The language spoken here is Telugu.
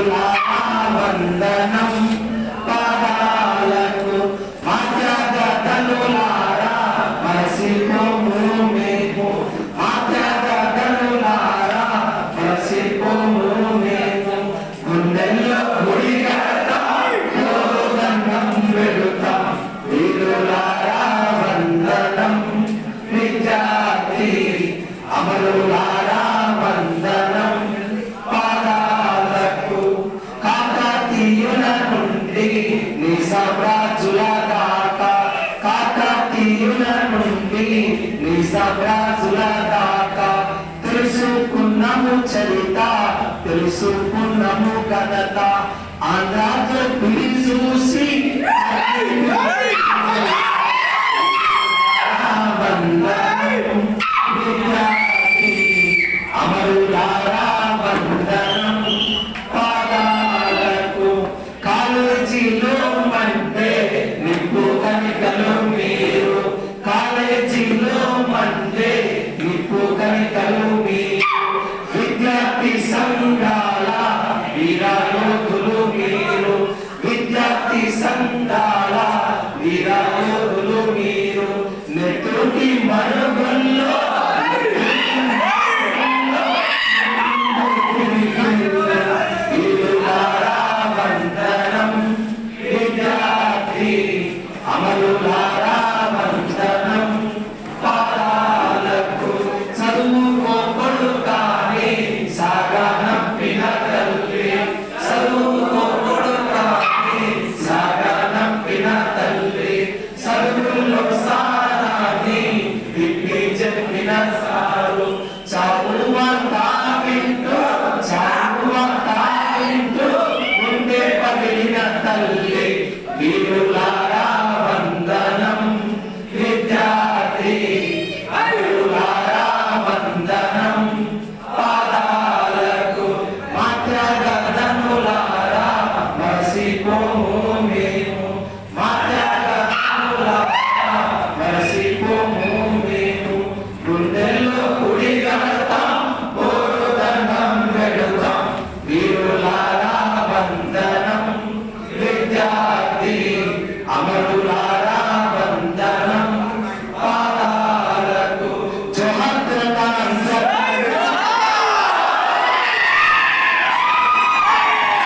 అమరులారా వందనం పాదాలకు మాత్యాగనులారా మరసిపోము మేము మాత్యాగనులారా మరసిపోము మేము గుండెల్లో గుడిగట్టం వెళుతాం వీరులారా వందనం విద్యార్థి అమరులారా వందనం పాదాలకు కాకతీయుల నుండి నిజామరాజుల దాకా కాకతీయుల నుండి నిజామరాజుల దాకా తెలుసుకున్నాము చరిత తెలుసుకున్నాము ఘనత ఆంధ్రాజు పిలి చూసి అమరులారా వందనం పాదాలకు కాలేజీలో మంటే నిప్పు కణికలు మీరు కాలేజీలో మంటే నిప్పు కణికలు మీరు విద్యార్థి సంఘాల వీరా